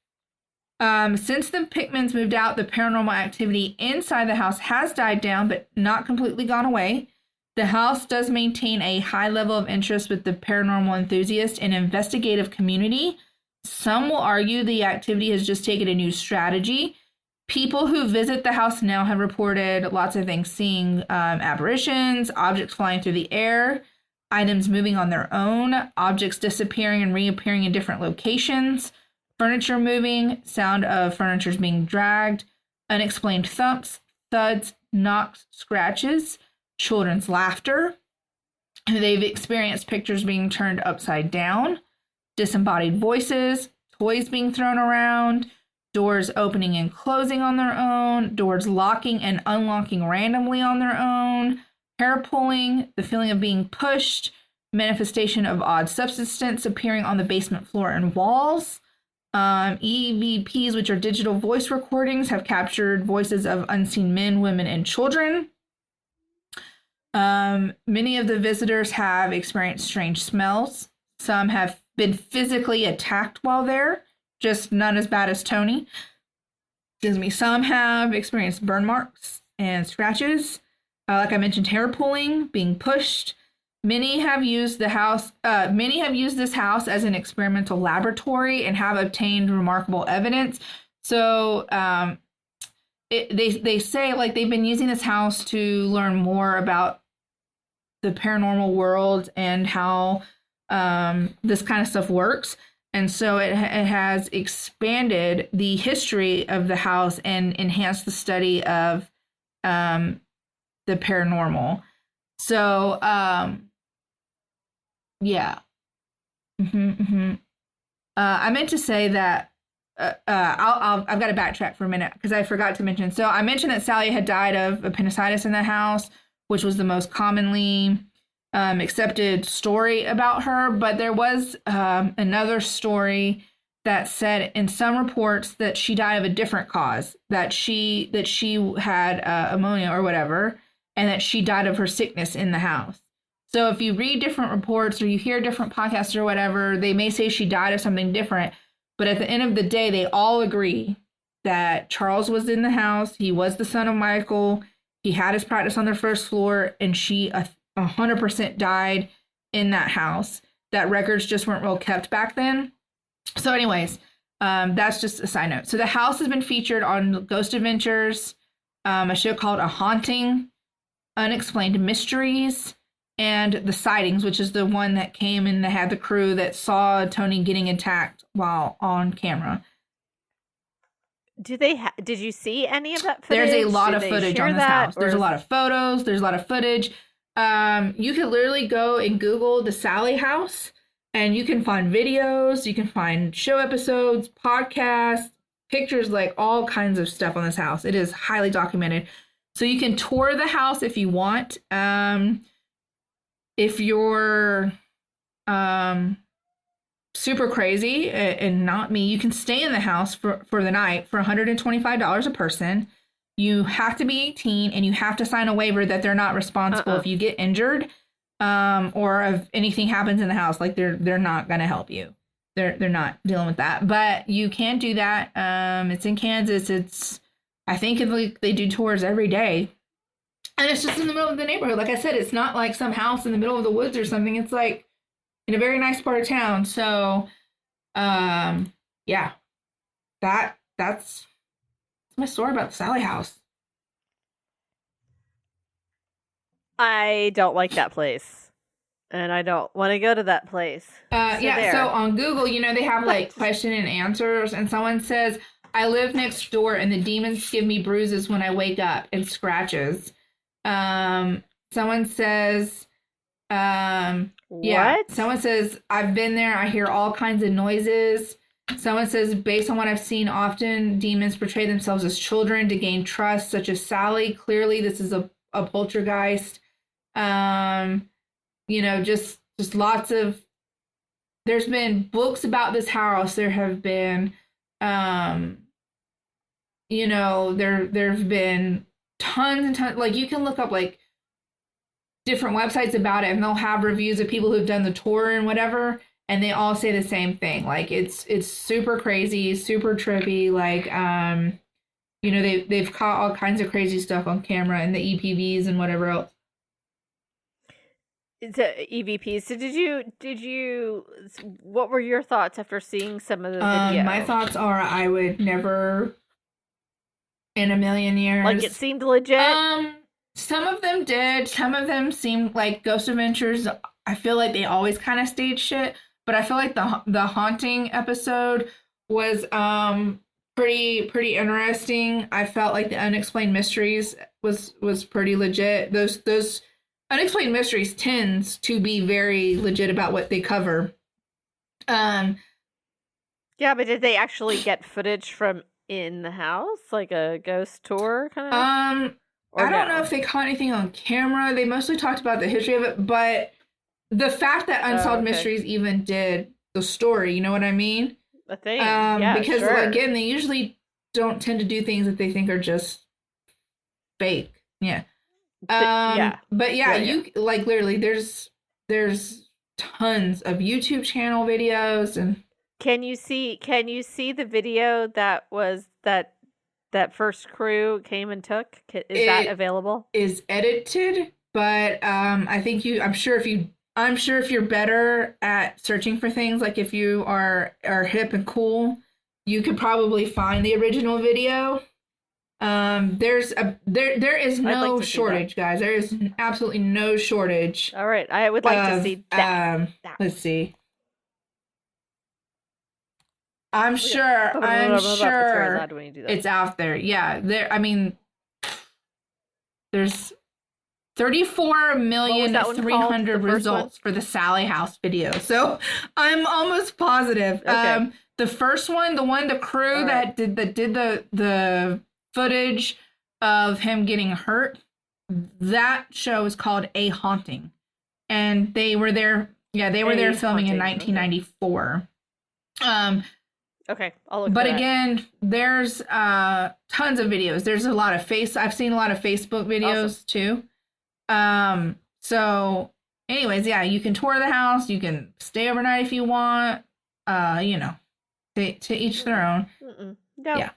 Since the Pickmans moved out, the paranormal activity inside the house has died down, but not completely gone away. The house does maintain a high level of interest with the paranormal enthusiast and investigative community. Some will argue the activity has just taken a new strategy. People who visit the house now have reported lots of things, seeing apparitions, objects flying through the air, items moving on their own, objects disappearing and reappearing in different locations, furniture moving, sound of furniture being dragged, unexplained thumps, thuds, knocks, scratches, children's laughter. They've experienced pictures being turned upside down, disembodied voices, toys being thrown around, doors opening and closing on their own, doors locking and unlocking randomly on their own, hair pulling, the feeling of being pushed, manifestation of odd substance appearing on the basement floor and walls. EVPs, which are digital voice recordings, have captured voices of unseen men, women, and children. Many of the visitors have experienced strange smells. Some have been physically attacked while there, just not as bad as Tony. Excuse me. Some have experienced burn marks and scratches. Like I mentioned, hair pulling, being pushed. Many have used this house as an experimental laboratory and have obtained remarkable evidence. So they say like they've been using this house to learn more about the paranormal world and how this kind of stuff works. And so it has expanded the history of the house and enhanced the study of the paranormal. So, yeah. I meant to say that I've got to backtrack for a minute because I forgot to mention. So I mentioned that Sallie had died of appendicitis in the house, which was the most commonly accepted story about her. But there was another story that said in some reports that she died of a different cause, that she had ammonia or whatever, and that she died of her sickness in the house. So if you read different reports or you hear different podcasts or whatever, they may say she died of something different. But at the end of the day, they all agree that Charles was in the house. He was the son of Michael. He had his practice on the first floor, and she 100% died in that house. That records just weren't well kept back then. So anyways, that's just a side note. So the house has been featured on Ghost Adventures, a show called A Haunting, Unexplained Mysteries, and the Sightings, which is the one that came and had the crew that saw Tony getting attacked while on camera. Did you see any of that footage? There's a lot of footage on this house. There's a lot of photos. There's a lot of footage. You can literally go and Google the Sallie House, and you can find videos. You can find show episodes, podcasts, pictures, like all kinds of stuff on this house. It is highly documented. So you can tour the house if you want. If you're super crazy and not me, you can stay in the house for the night for $125 a person. You have to be 18 and you have to sign a waiver that they're not responsible if you get injured or if anything happens in the house. Like they're not going to help you. They're not dealing with that. But you can do that. It's in Kansas. I think they do tours every day. And it's just in the middle of the neighborhood. Like I said, it's not like some house in the middle of the woods or something. It's like in a very nice part of town. So, yeah, that's my story about the Sallie House. I don't like that place, and I don't want to go to that place. So on Google, they have like question and answers, and someone says, "I live next door, and the demons give me bruises when I wake up and scratches." Someone says, what? Someone says, I've been there. I hear all kinds of noises. Someone says, based on what I've seen, often demons portray themselves as children to gain trust, such as Sallie. Clearly, this is a poltergeist. Just lots of there's been books about this house. There have been, there's been tons and tons. Like, you can look up like different websites about it, and they'll have reviews of people who've done the tour and whatever, and they all say the same thing. Like, it's super crazy, super trippy. Like, they've caught all kinds of crazy stuff on camera and the EPVs and whatever else. It's EVPs. So did you? What were your thoughts after seeing some of the video? My thoughts are, I would never, in a million years. Like, it seemed legit. Some of them did. Some of them seemed like Ghost Adventures. I feel like they always kind of stage shit, but I feel like the haunting episode was pretty interesting. I felt like the Unexplained Mysteries was pretty legit. Those Unexplained Mysteries tends to be very legit about what they cover. Yeah, but did they actually get footage from in the house, like a ghost tour kind of? I don't know if they caught anything on camera. They mostly talked about the history of it, but the fact that Unsolved Mysteries even did the story, you know what I mean? A thing, yeah, because sure. Again, they usually don't tend to do things that they think are just fake. Yeah. But you like literally there's tons of YouTube channel videos. And can you see the video that was that first crew came and took? Is that available? Is edited, but I think I'm sure if you're better at searching for things, like if you are hip and cool, you could probably find the original video. There is no shortage, guys. There is absolutely no shortage. All right, I would like to see that. Let's see. I'm sure it's out there. Yeah, there's 34,300,000 results for the Sallie House video. So I'm almost positive. Okay. The first one, the crew that did the footage of him getting hurt, that show is called A Haunting, and they were there. Yeah, they were there filming in 1994. Okay, I'll look. But again, there's tons of videos. There's a lot of I've seen a lot of Facebook videos too. So anyways, yeah, you can tour the house. You can stay overnight if you want. To each their own. No. Yeah.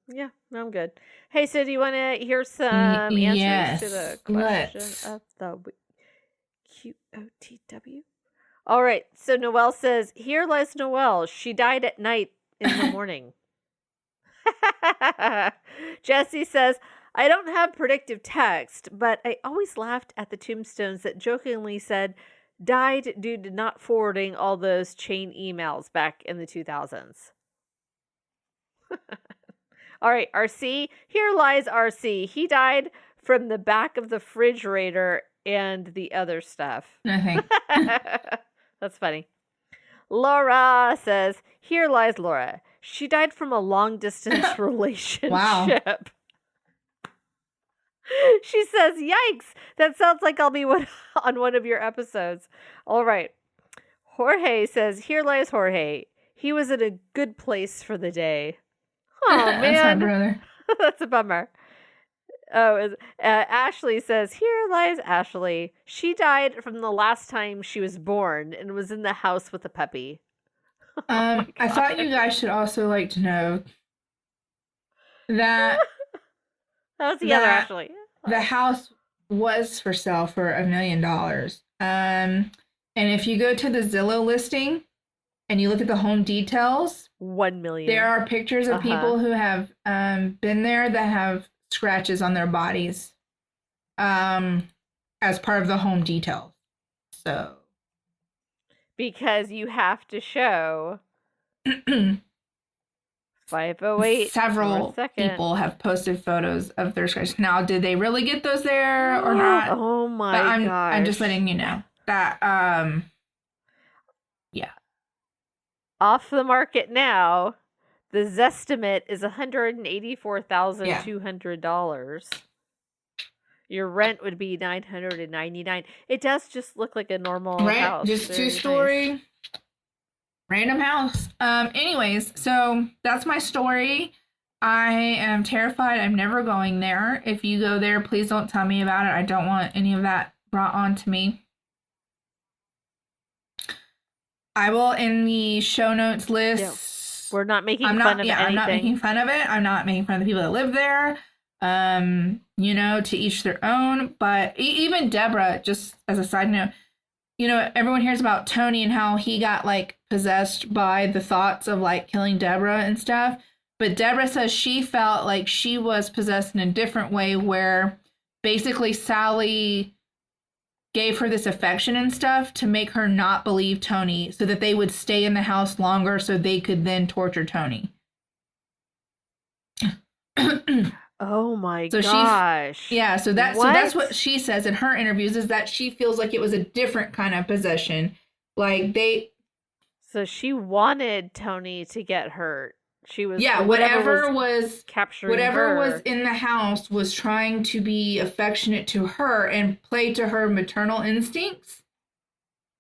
Yeah, I'm good. Hey, so do you want to hear some answers to the question of the QOTW? All right. So Noelle says, "Here lies Noelle. She died at night in the morning." Jesse says, "I don't have predictive text, but I always laughed at the tombstones that jokingly said died due to not forwarding all those chain emails back in the 2000s." All right, RC. Here lies RC. He died from the back of the refrigerator and the other stuff. Nothing. That's funny. Laura says, "Here lies Laura. She died from a long-distance relationship." Wow. She says, "Yikes, that sounds like I'll be on one of your episodes." All right. Jorge says, "Here lies Jorge. He was in a good place for the day." Oh, man. That's my brother. That's a bummer. Oh, Ashley says, "Here lies Ashley. She died from the last time she was born and was in the house with a puppy." I thought you guys should also like to know that that was the other Ashley. The house was for sale for $1 million. And if you go to the Zillow listing and you look at the home details, 1 million. There are pictures of people who have been there that have scratches on their bodies as part of the home details. So because you have to show 508. Several people have posted photos of their scratches. Now, did they really get those there or not? Oh my gosh. I'm just letting you know that yeah. Off the market now. The Zestimate is $184,200. Your rent would be $999. It does just look like a normal Right? house. Just Very 2-story. nice. Random house. Anyways, so that's my story. I am terrified. I'm never going there. If you go there, please don't tell me about it. I don't want any of that brought on to me. I will in the show notes list. We're not making fun of anything. I'm not making fun of it. I'm not making fun of the people that live there. To each their own. But even Deborah, just as a side note, everyone hears about Tony and how he got like possessed by the thoughts of like killing Deborah and stuff. But Deborah says she felt like she was possessed in a different way, where basically Sallie gave her this affection and stuff to make her not believe Tony, so that they would stay in the house longer so they could then torture Tony. Oh my gosh. So that's what she says in her interviews, is that she feels like it was a different kind of possession. So she wanted Tony to get hurt. She was whatever was capturing her. was in the house was trying to be affectionate to her and play to her maternal instincts.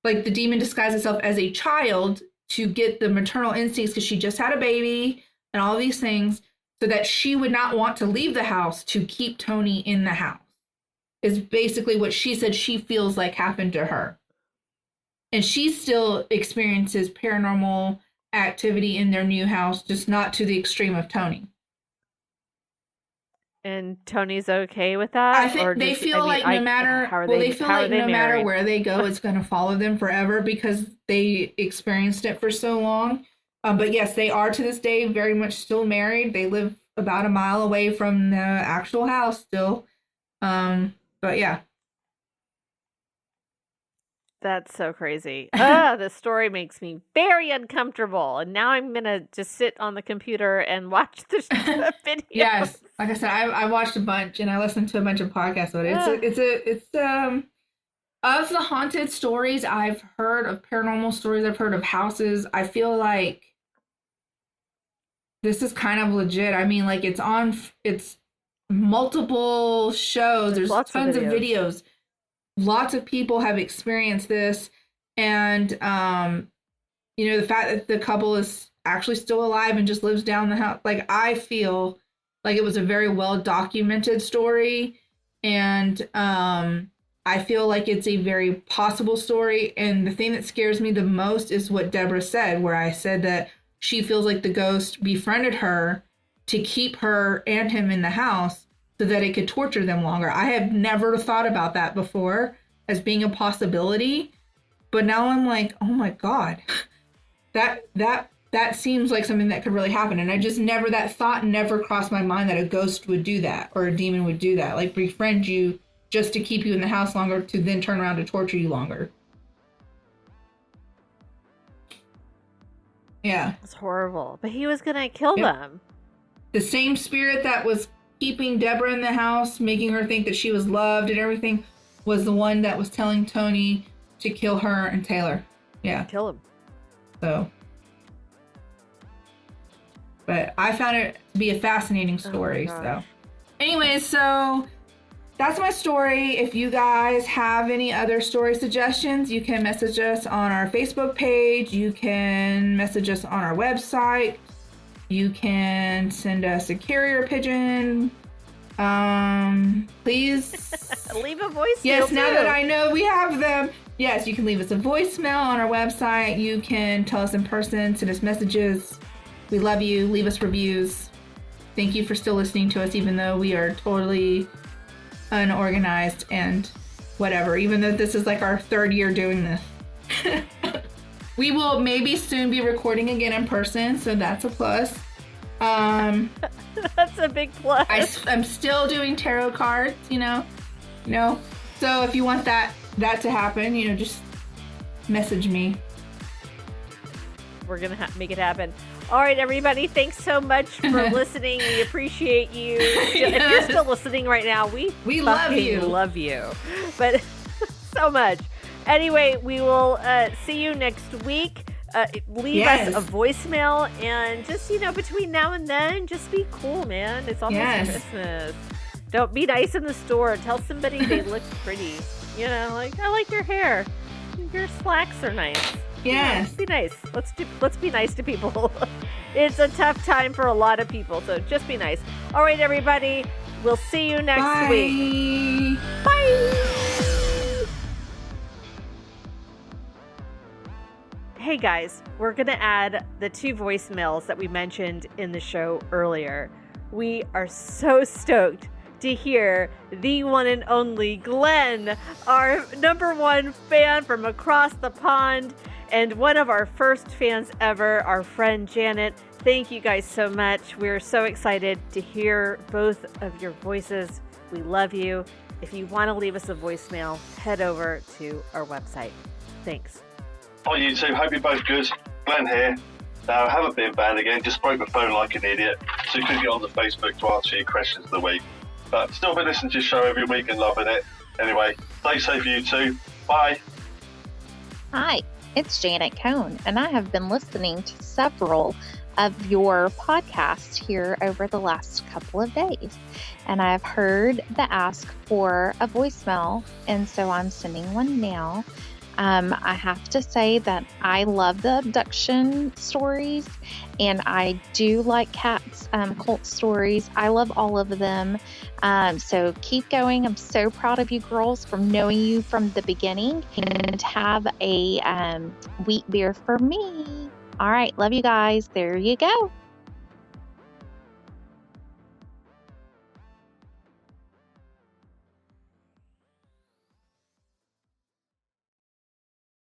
Like the demon disguised itself as a child to get the maternal instincts because she just had a baby and all these things, so that she would not want to leave the house to keep Tony in the house. Is basically what she said she feels like happened to her. And she still experiences paranormal activity in their new house, just not to the extreme of Tony. And Tony's okay with that? I think they feel like no matter where they go, it's going to follow them forever because they experienced it for so long. But yes, they are to this day very much still married. They live about a mile away from the actual house still. But yeah. That's so crazy. The story makes me very uncomfortable. And now I'm going to just sit on the computer and watch the video. Yes. Like I said, I watched a bunch and I listened to a bunch of podcasts about it. It's of the haunted stories I've heard, of paranormal stories I've heard, of houses, I feel like this is kind of legit. I mean, like it's multiple shows. There's tons of videos. Lots of people have experienced this, and the fact that the couple is actually still alive and just lives down the house, like I feel like it was a very well documented story, and I feel like it's a very possible story. And the thing that scares me the most is what Deborah said, where I said that she feels like the ghost befriended her to keep her and him in the house, so that it could torture them longer. I have never thought about that before as being a possibility, but now I'm like, oh my God, that seems like something that could really happen. And that thought never crossed my mind that a ghost would do that or a demon would do that, like befriend you just to keep you in the house longer to then turn around to torture you longer. Yeah. It's horrible. But he was going to kill them. The same spirit that was keeping Deborah in the house, making her think that she was loved and everything, was the one that was telling Tony to kill her and Taylor. Yeah. Kill him. So. But I found it to be a fascinating story. So. Anyways, so that's my story. If you guys have any other story suggestions, you can message us on our Facebook page. You can message us on our website. You can send us a carrier pigeon. Please leave a voicemail. Yes, now that I know we have them. Yes, you can leave us a voicemail on our website. You can tell us in person, send us messages. We love you. Leave us reviews. Thank you for still listening to us, even though we are totally unorganized and whatever, even though this is like our 3rd year doing this. We will maybe soon be recording again in person, so that's a plus. That's a big plus. I'm still doing tarot cards, So if you want that to happen, just message me. We're going to make it happen. All right, everybody, thanks so much for listening. We appreciate you. Yes. If you're still listening right now, we love you. Love you. But so much. Anyway, we will see you next week. Leave us a voicemail, and just, between now and then, just be cool, man. It's almost Christmas. Don't be nice in the store. Tell somebody they look pretty. You know, like, I like your hair. Your slacks are nice. Yes. Yeah, be nice. Let's be nice to people. It's a tough time for a lot of people, so just be nice. All right, everybody. We'll see you next week. Bye. Hey guys, we're going to add the 2 voicemails that we mentioned in the show earlier. We are so stoked to hear the one and only Glenn, our #1 fan from across the pond, and one of our first fans ever, our friend Janet. Thank you guys so much. We're so excited to hear both of your voices. We love you. If you want to leave us a voicemail, head over to our website. Thanks. Hi you two, hope you're both good. Glenn here. Now, I haven't been banned again, just broke my phone like an idiot, so you could get on the Facebook to answer your questions of the week. But still been listening to your show every week and loving it. Anyway, stay safe you two. Bye. Hi, it's Janet Cohn, and I have been listening to several of your podcasts here over the last couple of days. And I've heard the ask for a voicemail, and so I'm sending one now. I have to say that I love the abduction stories, and I do like Kat's cult stories. I love all of them. So keep going. I'm so proud of you girls for knowing you from the beginning, and have a wheat beer for me. All right. Love you guys. There you go.